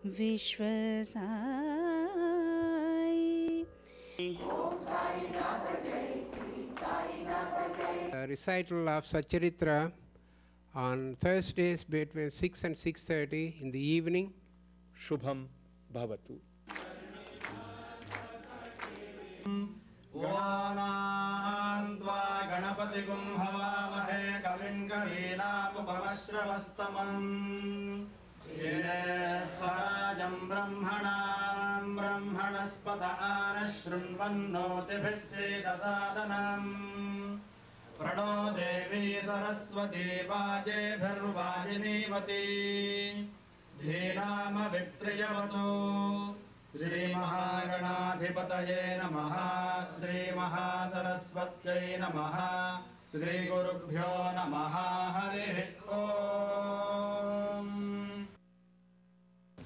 Vishwa Sai. A recital of Satcharitra on Thursdays between 6 and 6:30 in the evening. Shubham Bhavatu. Uvanantva Ganapatigum Havavahe Kavin Kavinamupamasravastamam Jyeshwarajam Brahmanam Brahmanaspatana Shrunvannotibhiseda Sadanam Prano Devi Saraswati Vaje Bharvajinivati Dhinama Vitriyavatu Shri Mahaganathipataye Namaha Shri Mahasaraswatyai Namaha Shri Gurubhyo Namaha Hare Om.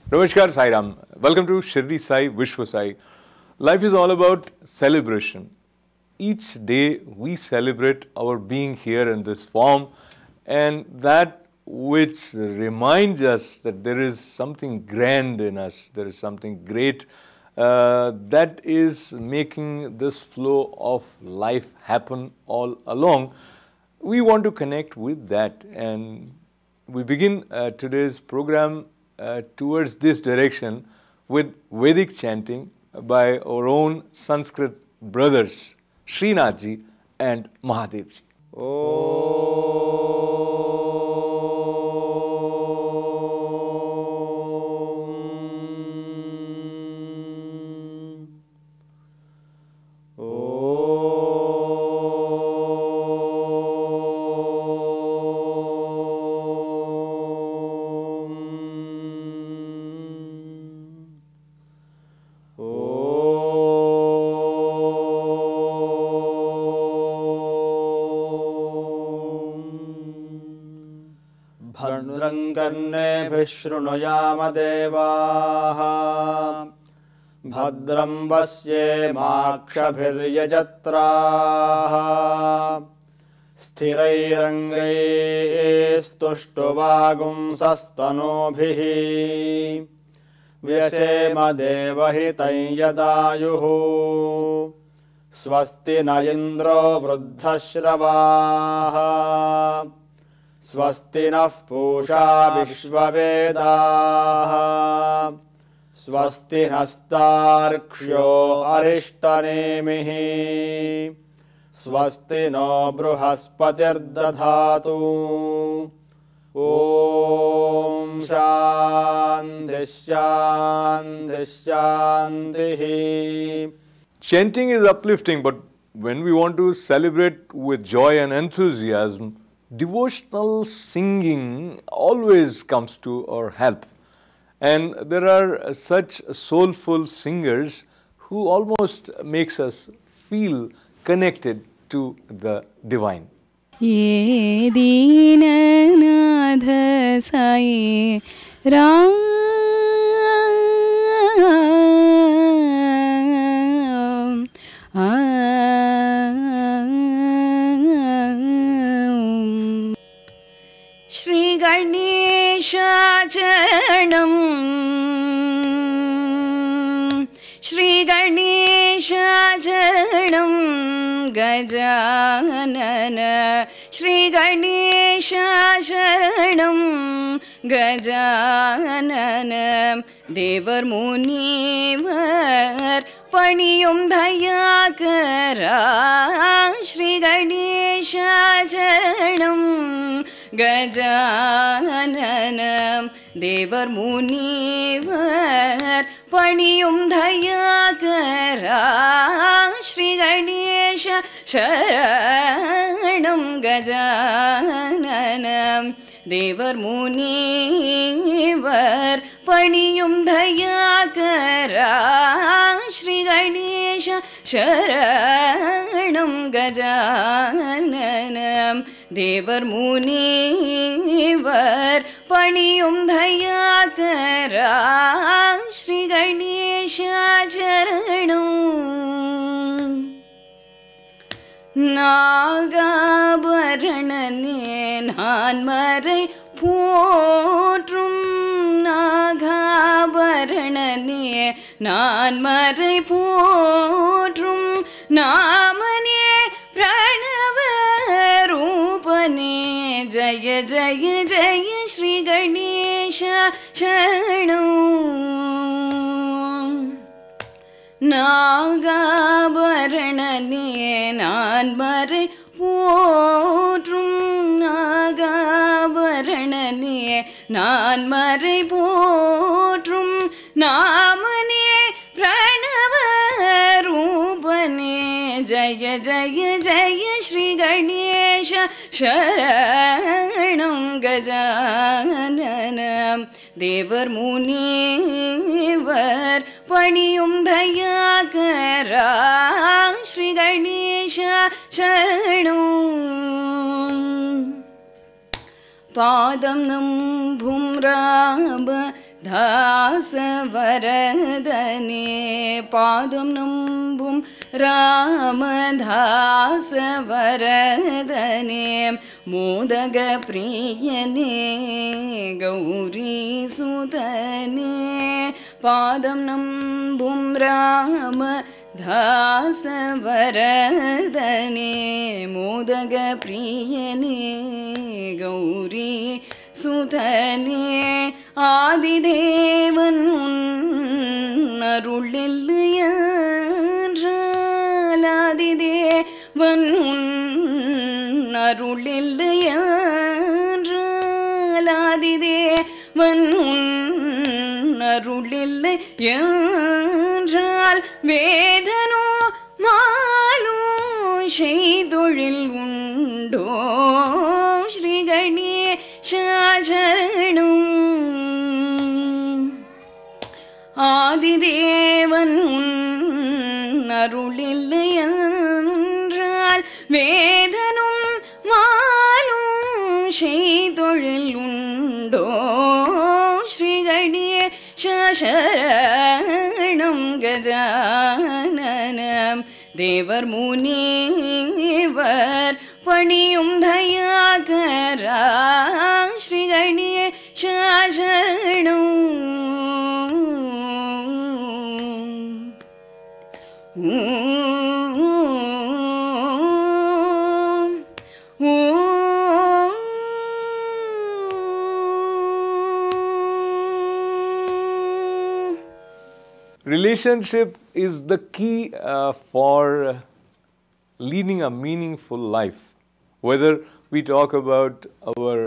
Namaskar Sai Ram. Welcome to Shirdi Sai Vishwa Sai. Life is all about celebration. Each day we celebrate our being here in this form, and that which reminds us that there is something grand in us, there is something great that is making this flow of life happen all along. We want to connect with that, and we begin today's program towards this direction with Vedic chanting by our own Sanskrit brothers, Srinathji and Mahadevji. भद्रं कर्णेभिः शृणुयाम देवाः भद्रं पश्येमाक्षभिर्यजत्राः स्थिरैरङ्गैस्तुष्टुवागुंसस्तनूभिः व्यशेम देवहितं यदायुः स्वस्ति न इन्द्रो वृद्धश्रवाः स्वस्ति नः पूषा विश्ववेदाः स्वस्ति नस्तार्क्ष्यो अरिष्टनेमिः स्वस्ति नो बृहस्पतिर्दधातु ॐ शान्तिः शान्तिः शान्तिः. Chanting is uplifting, but when we want to celebrate with joy and enthusiasm, devotional singing always comes to our help. And there are such soulful singers who almost makes us feel connected to the divine. Ye Dinanath Sai Ram Shri Ganesha Charanam Shri Ganesha Charanam Gajanana Shri Ganesha Charanam Gajanana Devar Munivar Paniyum Dayakara Shri Ganesha Charanam Gajananam Devar Munivar Paniyum Dayakara Shri Ganesha Sharanam Gajananam Devar Munivar Paniyum Dayakara Shri Ganesha Sharanam Gajananam Devar Munivar Paniyum Dayakara Shri Ganesha Charanam Nagabaranane Nanmarai Potrum Nagabaranane நான் மறை போற்றும் நாமனே பிரணவ ரூபனே ஜய ஜய ஜய ஸ்ரீ கணேஷ சரணம் நாகாபரணனே நான் மறை போற்றும் நாகாபரணனே நான் மறை போற்றும் நாமனே பிரணவ ரூபனே ஜய ஜய ஜய ஸ்ரீ கணேஷ சரணம் கஜானனம் தேவர் முனிவர் பணியும் தயாகரா ஸ்ரீ கணேஷ சரணம் பாதம் நம்பும் ராம தாசவரதனே பாதம் நம்பும் ராமதாசவரதனே மோதக பிரியனே கௌரி சுதனே பாதம் நம்பும் ராம தாசவரதனே மோதக பிரியனே கௌரி சுதனே ஆதிதேவன் அருளில்லையென்றால் ஆதிதேவன் அருளில்லையென்றால் ஆதிதேவன் அருளில்லை என்றால் வேதனோ மாலோ செய்தொழில் உண்டோ ஸ்ரீ கணேஷ சரணம் ஆதிதேவன் அருளில்லை என்றால் வேதனும் மாலும் செய்தொழில் உண்டோ ஸ்ரீ கணேஷ சரணம் கஜானனம் தேவர் முனிவர் பணியும் தயாகரா ஸ்ரீ கணேஷ சரணம் Relationship is the key for leading a meaningful life. Whether we talk about our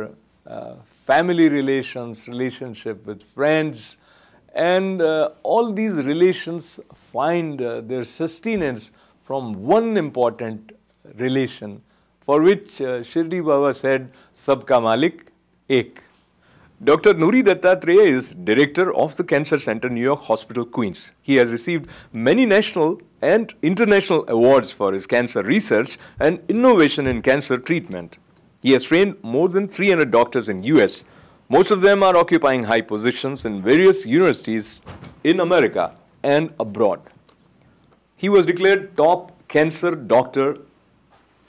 family relations, relationship with friends, and all these relations find their sustenance from one important relation, for which Shirdi Baba said, Sabka Malik Ek. Dr. Nuri Dattatreya is Director of the Cancer Center, New York Hospital, Queens. He has received many national and international awards for his cancer research and innovation in cancer treatment. He has trained more than 300 doctors in US. Most of them are occupying high positions in various universities in America and abroad. He was declared top cancer doctor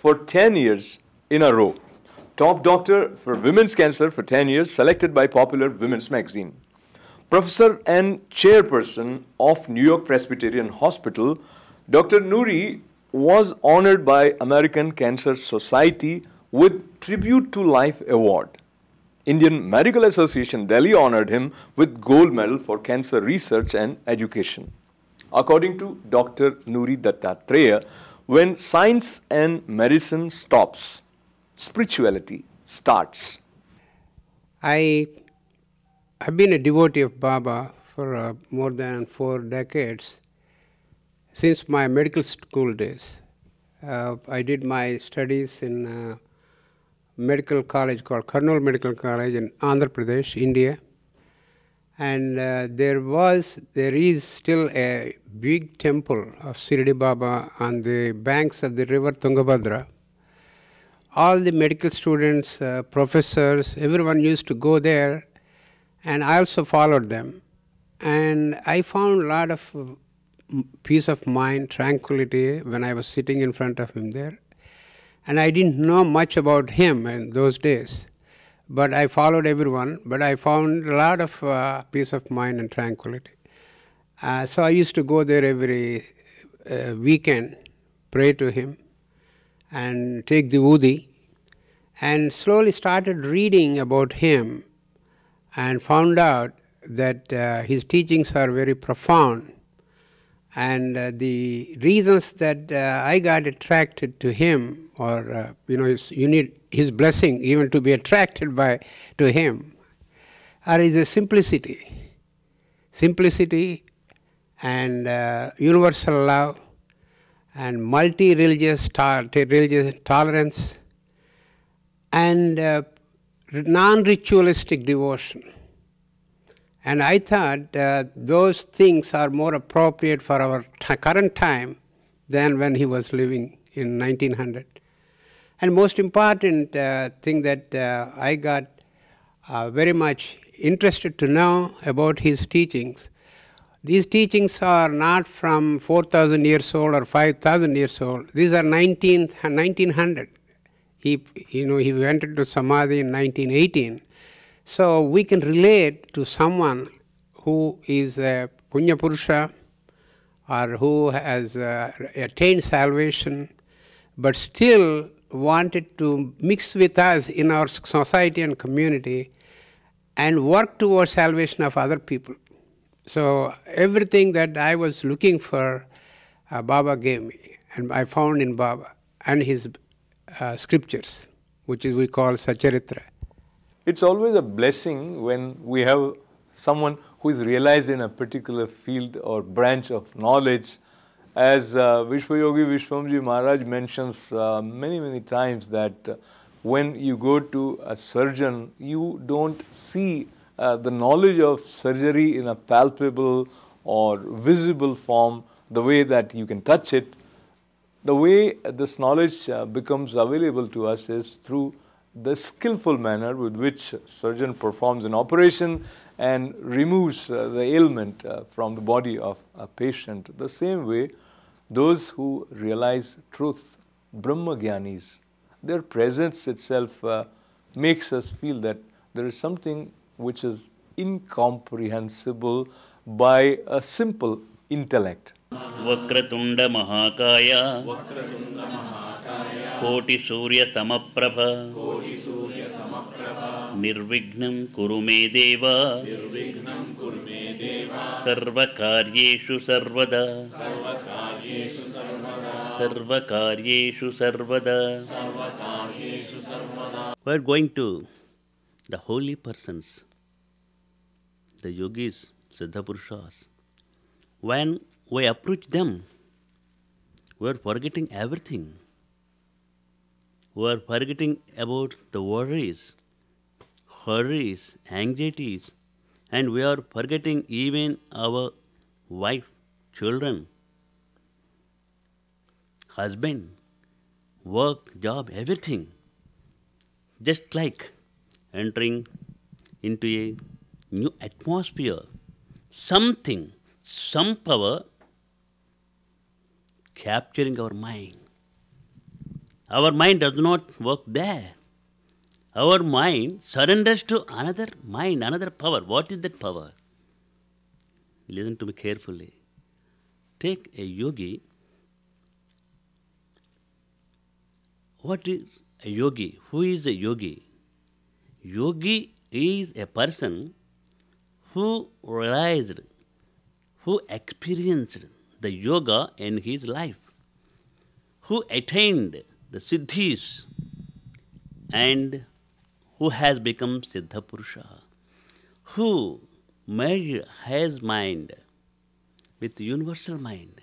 for 10 years in a row. Top doctor for women's cancer for 10 years, selected by Popular Women's Magazine. Professor and chairperson of New York Presbyterian Hospital, Dr. Nuri was honored by American Cancer Society with Tribute to Life Award. Indian Medical Association Delhi honored him with Gold Medal for Cancer Research and Education. According to Dr. Nuri Dattatreya, when science and medicine stops, spirituality starts. I have been a devotee of Baba for more than 4 decades, since my medical school days. I did my studies in a medical college called Karnool Medical College in Andhra Pradesh, India. And there is still a big temple of Shirdi Baba on the banks of the river Tungabhadra. All the medical students, professors, everyone used to go there, and I also followed them. And I found a lot of peace of mind, tranquility when I was sitting in front of him there. And I didn't know much about him in those days, but I followed everyone, but I found a lot of peace of mind and tranquility. So I used to go there every weekend, pray to him, and take the Udi, and slowly started reading about him and found out that his teachings are very profound. And the reasons that I got attracted to him, or you need his blessing even to be attracted to him, are his simplicity and universal love and multi-religious religious tolerance and non-ritualistic devotion. And I thought those things are more appropriate for our current time than when he was living in 1900. And most important thing that I got very much interested to know about his teachings, these teachings are not from 4,000 years old or 5,000 years old. These are 1900. He went into Samadhi in 1918. So we can relate to someone who is a Punya Purusha or who has attained salvation but still wanted to mix with us in our society and community and work towards salvation of other people. So everything that I was looking for, Baba gave me, and I found in Baba and his scriptures, which we call Sacharitra. It's always a blessing when we have someone who is realized in a particular field or branch of knowledge. As Vishwayogi Vishwamji Maharaj mentions many times that when you go to a surgeon, you don't see the knowledge of surgery in a palpable or visible form, the way that you can touch it. The way this knowledge becomes available to us is through the skillful manner with which surgeon performs an operation and removes the ailment from the body of a patient. The same way, those who realize truth, Brahma Gyanis, their presence itself makes us feel that there is something which is incomprehensible by a simple intellect. Vakratunda Mahakaya Koti Surya Samaprabha Nirvignam Kurume Deva Sarva Karyeshu Sarvada Sarva Karyeshu Sarvada. We are going to the holy persons, the yogis, Siddha Purushas. When we approach them, we are forgetting everything. We are forgetting about the worries, hurries, anxieties, and we are forgetting even our wife, children, husband, work, job, everything. Just like entering into a new atmosphere, something, some power capturing our mind. Our mind does not work there. Our mind surrenders to another mind, another power. What is that power? Listen to me carefully. Take a yogi. What is a yogi? Who is a yogi? Yogi is a person who realized, who experienced the yoga in his life, who attained the siddhis, and who has become Siddha Purusha, who merged his mind with the universal mind,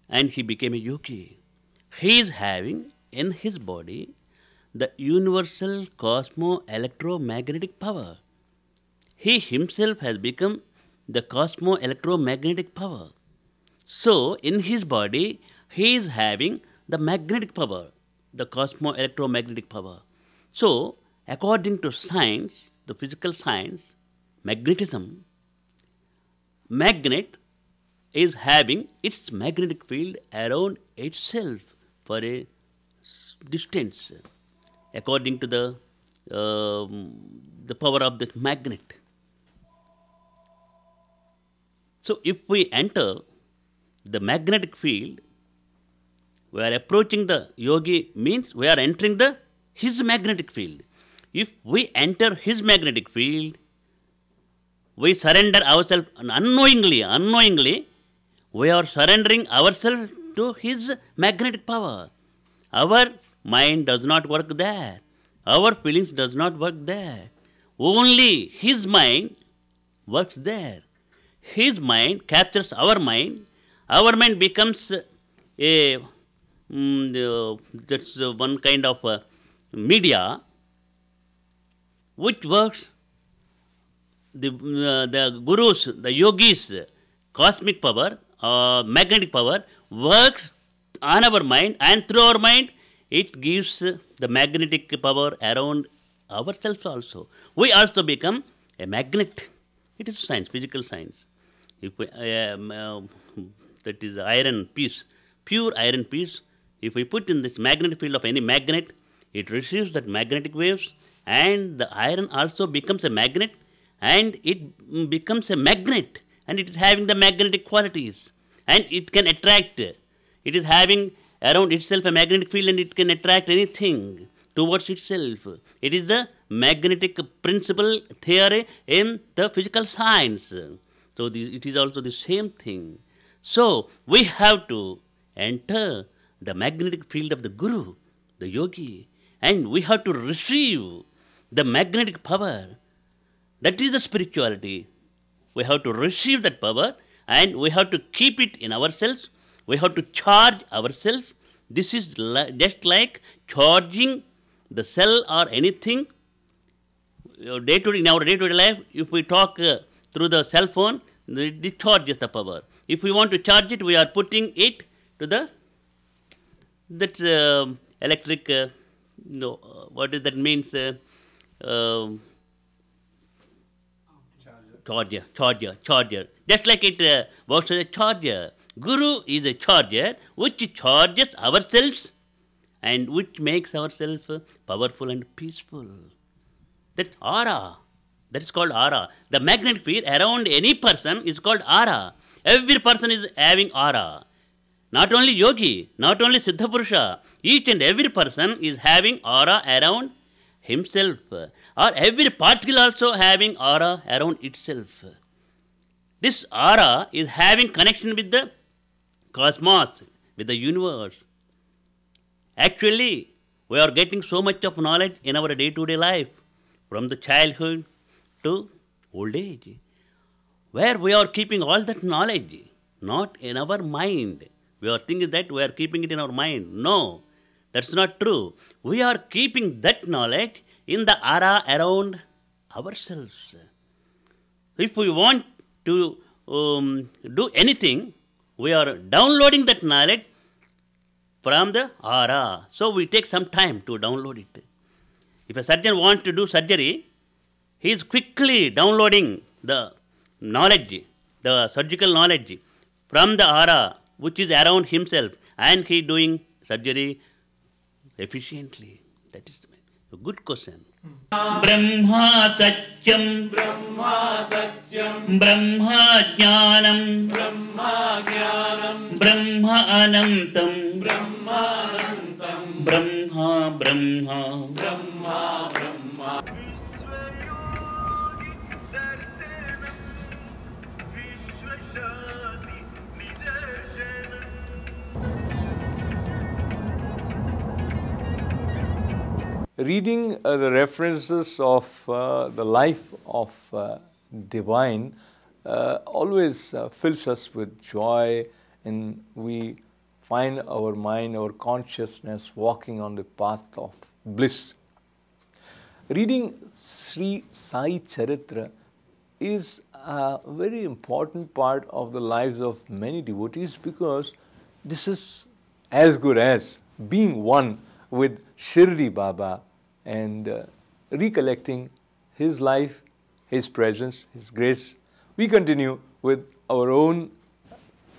and he became a yogi. He is having in his body the universal cosmo-electromagnetic power. He himself has become the cosmo-electromagnetic power. So, in his body, he is having the magnetic power, the cosmo-electromagnetic power. So, according to science, the physical science, magnetism, magnet is having its magnetic field around itself for a distance, according to the power of that magnet. So if we enter the magnetic field, we are approaching the yogi means we are entering his magnetic field. If we enter his magnetic field, we surrender ourselves unknowingly, we are surrendering ourselves to his magnetic power. Our mind does not work there. Our feelings does not work there. Only his mind works there. His mind captures our mind. Our mind becomes that's one kind of media which works. The gurus, the yogis, cosmic power, magnetic power works on our mind, and through our mind it gives the magnetic power around ourselves also. We also become a magnet. It is science, physical science. If we, that is iron piece, pure iron piece. If we put in this magnetic field of any magnet, it receives that magnetic waves, and the iron also becomes a magnet, and it becomes a magnet, and it is having the magnetic qualities, and it can attract. It is having around itself a magnetic field, and it can attract anything towards itself. It is the magnetic principle theory in the physical science. So it is also the same thing. So we have to enter the magnetic field of the guru, the yogi, and we have to receive the magnetic power. That is the spirituality. We have to receive that power, and we have to keep it in ourselves. We have to charge ourselves. This is just like charging the cell or anything. In our day-to-day life, if we talk through the cell phone, it discharges the power. If we want to charge it, we are putting it to the electric. What is that means? Charger. Just like it works as a charger. Guru is a charger which charges ourselves and which makes ourselves powerful and peaceful. That's aura. That is called aura. The magnetic field around any person is called aura. Every person is having aura. Not only yogi, not only Siddha Purusha, each and every person is having aura around himself. Or every particle also having aura around itself. This aura is having connection with the cosmos, with the universe. Actually, we are getting so much of knowledge in our day-to-day life, from the childhood to old age, where we are keeping all that knowledge, not in our mind. We are thinking that we are keeping it in our mind. No, that's not true. We are keeping that knowledge in the aura around ourselves. If we want to do anything, we are downloading that knowledge from the aura. So we take some time to download it. If a surgeon wants to do surgery, he is quickly downloading the knowledge, the surgical knowledge from the aura which is around himself, and he doing surgery efficiently. That is a good question. Brahma Satyam, Brahma Satyam, Brahma Jnanam, Brahma Jnanam, Brahma Anantam, Brahma Anantam, Brahma Brahma, Brahma Brahma. Reading the references of the life of divine always fills us with joy, and we find our mind, our consciousness walking on the path of bliss. Reading Shirdi Sai Charitra is a very important part of the lives of many devotees, because this is as good as being one with Shirdi Baba and recollecting his life, his presence, his grace. We continue with our own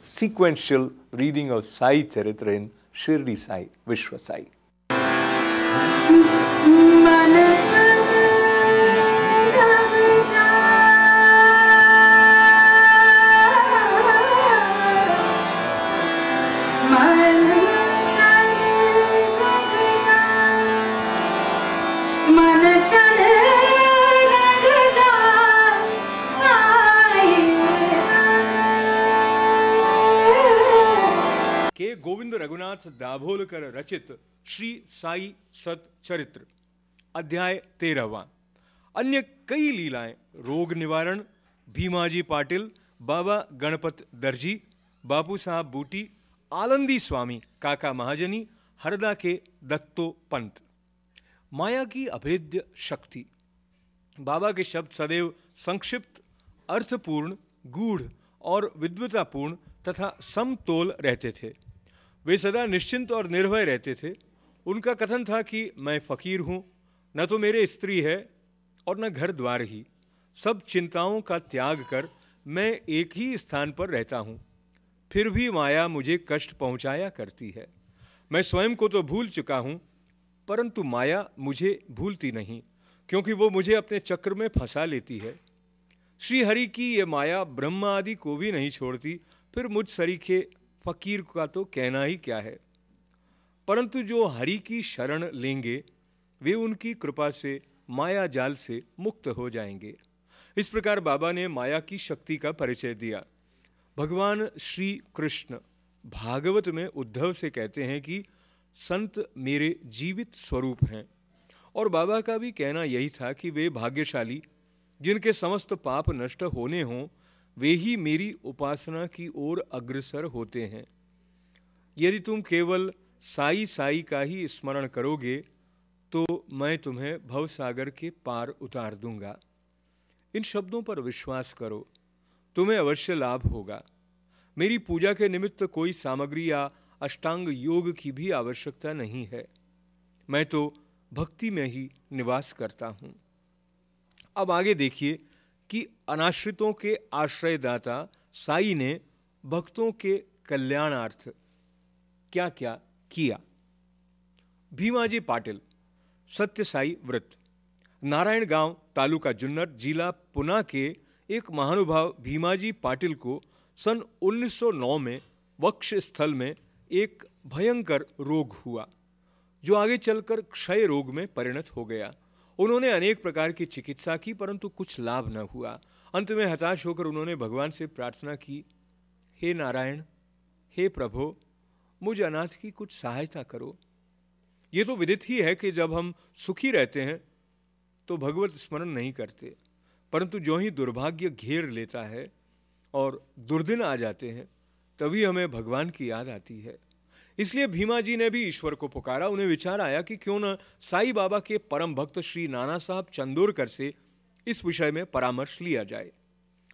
sequential reading of Sai Charitra in Shirdi Sai Vishwa Sai. Govind Raghunath Dabholkar रचित श्री साई सत चरित्र, अध्याय 13वां। अन्य कई लीलाएं, रोग निवारण, भीमाजी पाटिल, बाबा गणपत दर्जी, बापू साहब बूटी, आनंदी स्वामी, काका महाजनी, हरदा के दत्तो पंत। माया की अभेद्य शक्ति। बाबा के शब्द सदैव संक्षिप्त, अर्थपूर्ण, गूढ़ और विद्वतापूर्ण तथा समतोल रहते थे। वे सदा निश्चिंत और निर्भय रहते थे। उनका कथन था कि मैं फकीर हूँ, न तो मेरे स्त्री है और न घर द्वार ही। सब चिंताओं का त्याग कर मैं एक ही स्थान पर रहता हूँ, फिर भी माया मुझे कष्ट पहुँचाया करती है। मैं स्वयं को तो भूल चुका हूँ, परंतु माया मुझे भूलती नहीं, क्योंकि वो मुझे अपने चक्र में फंसा लेती है। श्री हरि की ये माया ब्रह्मा आदि को भी नहीं छोड़ती, फिर मुझ सरीखे फकीर का तो कहना ही क्या है। परंतु जो हरि की शरण लेंगे वे उनकी कृपा से माया जाल से मुक्त हो जाएंगे। इस प्रकार बाबा ने माया की शक्ति का परिचय दिया। भगवान श्री कृष्ण भागवत में उद्धव से कहते हैं कि संत मेरे जीवित स्वरूप हैं, और बाबा का भी कहना यही था कि वे भाग्यशाली जिनके समस्त पाप नष्ट होने हों, वे ही मेरी उपासना की ओर अग्रसर होते हैं। यदि तुम केवल साई साई का ही स्मरण करोगे तो मैं तुम्हें भवसागर के पार उतार दूंगा। इन शब्दों पर विश्वास करो, तुम्हें अवश्य लाभ होगा। मेरी पूजा के निमित्त कोई सामग्री या अष्टांग योग की भी आवश्यकता नहीं है। मैं तो भक्ति में ही निवास करता हूं। अब आगे देखिए कि अनाश्रितों के आश्रयदाता साई ने भक्तों के कल्याणार्थ क्या क्या किया। भीमाजी पाटिल, सत्य साई व्रत। नारायण गांव, तालुका जुन्नर, जिला पुना के एक महानुभाव भीमाजी पाटिल को सन 1909 में वक्ष स्थल में एक भयंकर रोग हुआ, जो आगे चलकर क्षय रोग में परिणत हो गया। उन्होंने अनेक प्रकार की चिकित्सा की, परंतु कुछ लाभ न हुआ। अंत में हताश होकर उन्होंने भगवान से प्रार्थना की, हे नारायण, हे प्रभु, मुझ अनाथ की कुछ सहायता करो। ये तो विदित ही है कि जब हम सुखी रहते हैं तो भगवत स्मरण नहीं करते, परंतु जो ही दुर्भाग्य घेर लेता है और दुर्दिन आ जाते हैं, तभी हमें भगवान की याद आती है। इसलिए भीमा जी ने भी ईश्वर को पुकारा। उन्हें विचार आया कि क्यों न साईं बाबा के परम भक्त श्री नाना साहब चंदोरकर से इस विषय में परामर्श लिया जाए,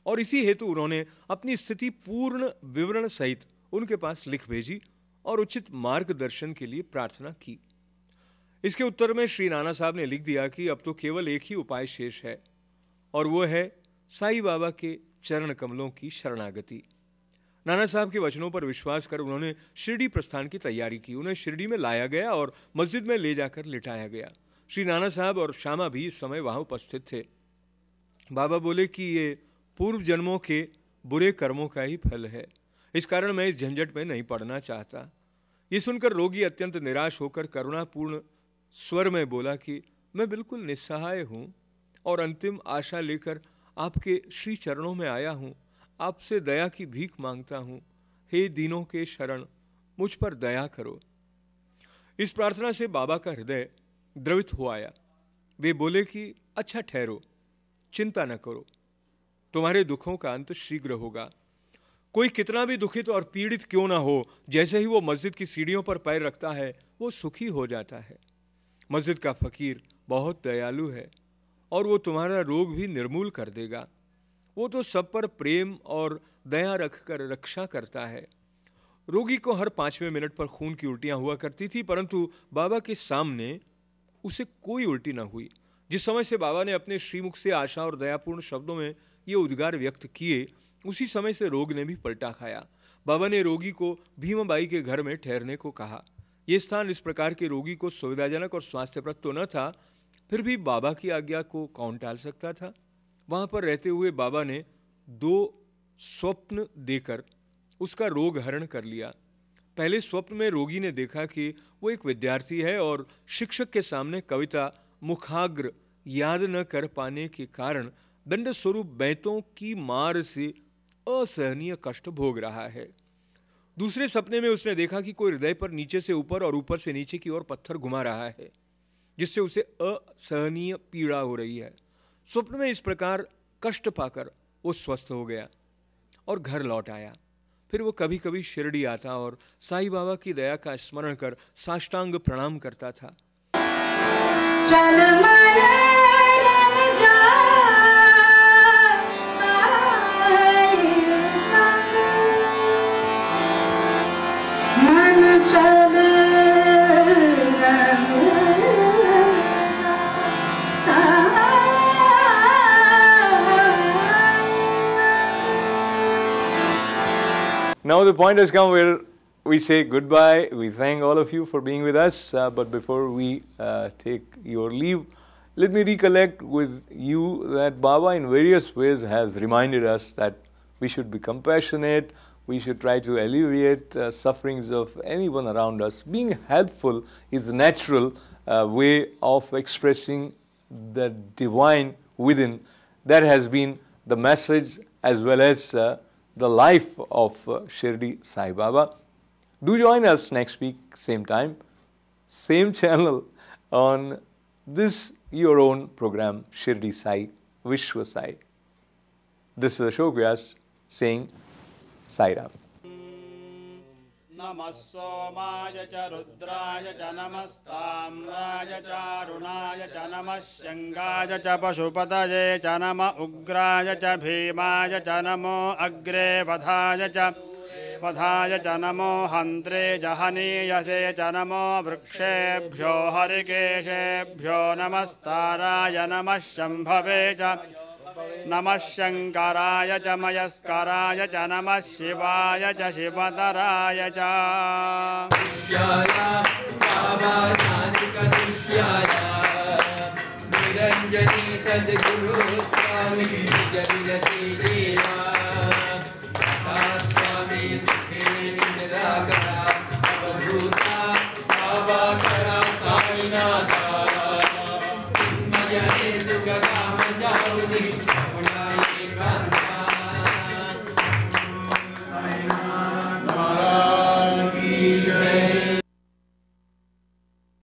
और इसी हेतु उन्होंने अपनी स्थिति पूर्ण विवरण सहित उनके पास लिख भेजी और उचित मार्गदर्शन के लिए प्रार्थना की। इसके उत्तर में श्री नाना साहब ने लिख दिया कि अब तो केवल एक ही उपाय शेष है, और वो है साईं बाबा के चरण कमलों की शरणागति। नाना साहब के वचनों पर विश्वास कर उन्होंने शिरडी प्रस्थान की तैयारी की। उन्हें शिरडी में लाया गया और मस्जिद में ले जाकर लिटाया गया। श्री नाना साहब और श्यामा भी इस समय वहां उपस्थित थे। बाबा बोले कि ये पूर्व जन्मों के बुरे कर्मों का ही फल है, इस कारण मैं इस झंझट में नहीं पड़ना चाहता। ये सुनकर रोगी अत्यंत निराश होकर करुणापूर्ण स्वर में बोला कि मैं बिल्कुल निस्सहाय हूँ और अंतिम आशा लेकर आपके श्री चरणों में आया हूँ। आपसे दया की भीख मांगता हूँ। हे दीनों के शरण, मुझ पर दया करो। इस प्रार्थना से बाबा का हृदय द्रवित हो आया। वे बोले कि अच्छा ठहरो, चिंता न करो, तुम्हारे दुखों का अंत शीघ्र होगा। कोई कितना भी दुखित और पीड़ित क्यों ना हो, जैसे ही वो मस्जिद की सीढ़ियों पर पैर रखता है वो सुखी हो जाता है। मस्जिद का फकीर बहुत दयालु है और वो तुम्हारा रोग भी निर्मूल कर देगा। वो तो सब पर प्रेम और दया रखकर रक्षा करता है। रोगी को हर 5वें मिनट पर खून की उल्टियां हुआ करती थी, परंतु बाबा के सामने उसे कोई उल्टी न हुई। जिस समय से बाबा ने अपने श्रीमुख से आशा और दयापूर्ण शब्दों में ये उद्गार व्यक्त किए, उसी समय से रोग ने भी पलटा खाया। बाबा ने रोगी को भीमाबाई के घर में ठहरने को कहा। यह स्थान इस प्रकार के रोगी को सुविधाजनक और स्वास्थ्यप्रद तो न था, फिर भी बाबा की आज्ञा को कौन टाल सकता था। वहां पर रहते हुए बाबा ने 2 स्वप्न देकर उसका रोग हरण कर लिया। पहले स्वप्न में रोगी ने देखा कि वो एक विद्यार्थी है और शिक्षक के सामने कविता मुखाग्र याद न कर पाने के कारण दंड स्वरूप बैंतों की मार से असहनीय कष्ट भोग रहा है। दूसरे सपने में उसने देखा कि कोई हृदय पर नीचे से ऊपर और ऊपर से नीचे की ओर पत्थर घुमा रहा है, जिससे उसे असहनीय पीड़ा हो रही है। स्वप्न में इस प्रकार कष्ट पाकर वो स्वस्थ हो गया और घर लौट आया। फिर वो कभी कभी शिरडी आता और साईं बाबा की दया का स्मरण कर साष्टांग प्रणाम करता था। चल मन राजा साई संग, मन चल राजा साई संग। Now the point has come where we say goodbye. We thank all of you for being with us. But before we take your leave, let me recollect with you that Baba in various ways has reminded us that we should be compassionate, we should try to alleviate sufferings of anyone around us. Being helpful is the natural way of expressing the divine within. That has been the message as well as the life of Shirdi Sai Baba. Do join us next week, same time, same channel, on this your own program, Shirdi Sai Vishwa Sai. This is Ashok Vyas saying Sai Ram. नमः सोमाय च रुद्राय च नमस्ताम्राय च अरुणाय च नमः शङ्गाय च पशुपतये च नमः उग्राय च भीमाय च नमो अग्रे वधाय च नमो हन्त्रे जहनीयसे च नमो वृक्षेभ्यो हरिकेशेभ्यो नमस्ताराय नमः शम्भवे च नमः शङ्कराय च मयस्कराय च नमः शिवाय च शिवतराय च निरञ्जनी सद्गुरु स्वामी निज विलसी स्वामी सुखे निराकरा अवधूता आवाकरा साईनाथा